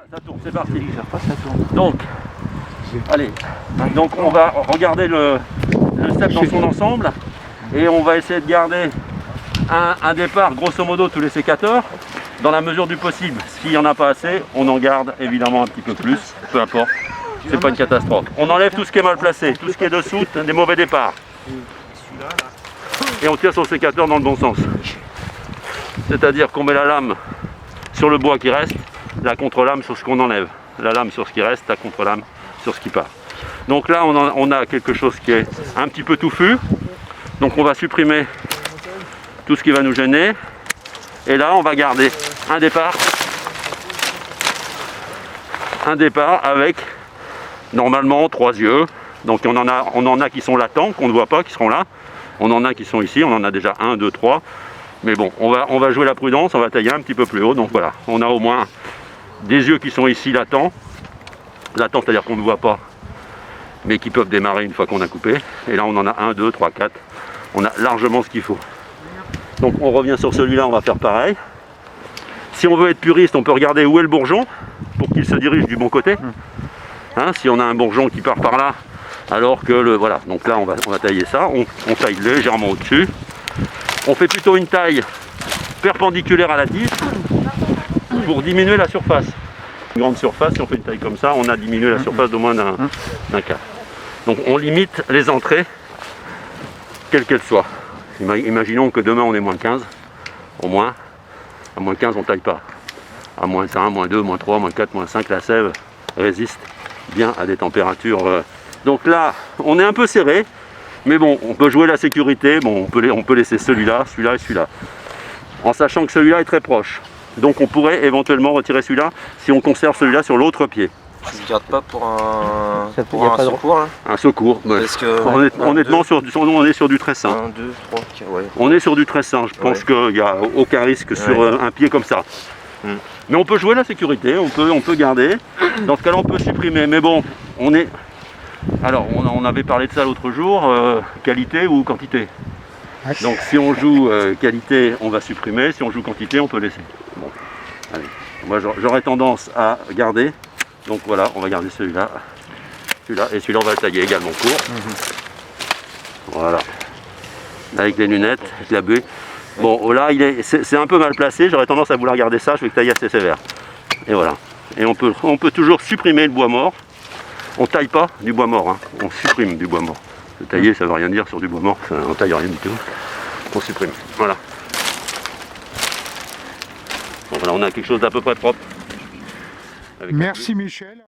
Ça tourne, c'est parti. Ça tourne. Donc, allez, donc on va regarder le step dans son ensemble et on va essayer de garder un départ grosso modo tous les sécateurs dans la mesure du possible. S'il n'y en a pas assez, on en garde évidemment un petit peu plus, peu importe, c'est pas une catastrophe. On enlève tout ce qui est mal placé, tout ce qui est dessous, des mauvais départs. Et on tire son sécateur dans le bon sens. C'est-à-dire qu'on met la lame sur le bois qui reste, la contre-lame sur ce qu'on enlève. La lame sur ce qui reste, la contre-lame sur ce qui part. Donc là, on a quelque chose qui est un petit peu touffu. Donc on va supprimer tout ce qui va nous gêner. Et là, on va garder un départ avec normalement 3 yeux. Donc on en a qui sont latents, qu'on ne voit pas, qui seront là. On en a qui sont ici, on en a déjà 1, 2, 3. Mais bon, on va jouer la prudence, on va tailler un petit peu plus haut. Donc voilà, on a au moins des yeux qui sont ici latents. Latents, c'est-à-dire qu'on ne voit pas, mais qui peuvent démarrer une fois qu'on a coupé. Et là, on en a 1, 2, 3, 4. On a largement ce qu'il faut. Donc on revient sur celui-là, on va faire pareil. Si on veut être puriste, on peut regarder où est le bourgeon pour qu'il se dirige du bon côté. Hein, si on a un bourgeon qui part par là, alors que le... Voilà, donc là on va tailler ça, on taille légèrement au-dessus. On fait plutôt une taille perpendiculaire à la tige pour diminuer la surface. Une grande surface, si on fait une taille comme ça, on a diminué la surface d'au moins d'un quart. Donc on limite les entrées, quelles qu'elles soient. Imaginons que demain on est moins 15, au moins. À moins 15 on ne taille pas. À moins 1, moins 2, moins 3, moins 4, moins 5, la sève résiste bien à des températures. Donc là, on est un peu serré, mais bon, on peut jouer la sécurité. Bon, on peut laisser celui-là, celui-là et celui-là. En sachant que celui-là est très proche. Donc on pourrait éventuellement retirer celui-là si on conserve celui-là sur l'autre pied. Tu ne gardes pas pour un secours là. Un secours, ouais. Parce que, honnêtement, on est sur du très sain. 1, 2, 3, 4, ouais. On est sur du très sain, je pense qu'il n'y a aucun risque sur un pied comme ça. Mais on peut jouer la sécurité, on peut garder. Dans ce cas-là, on peut supprimer. Mais bon, alors, on avait parlé de ça l'autre jour, qualité ou quantité. Donc si on joue qualité, on va supprimer. Si on joue quantité, on peut laisser. Bon, allez. Moi, j'aurais tendance à garder. Donc voilà, on va garder celui-là. Celui-là, et celui-là, on va le tailler également court. Voilà. Avec les lunettes, avec la buée. Bon, là, c'est un peu mal placé. J'aurais tendance à vouloir garder ça. Je vais le tailler assez sévère. Et voilà. Et on peut toujours supprimer le bois mort. On taille pas du bois mort, hein. On supprime du bois mort. Le tailler, ça ne veut rien dire sur du bois mort. On ne taille rien du tout. On supprime. Voilà. Bon, voilà, on a quelque chose d'à peu près propre. Merci Michel.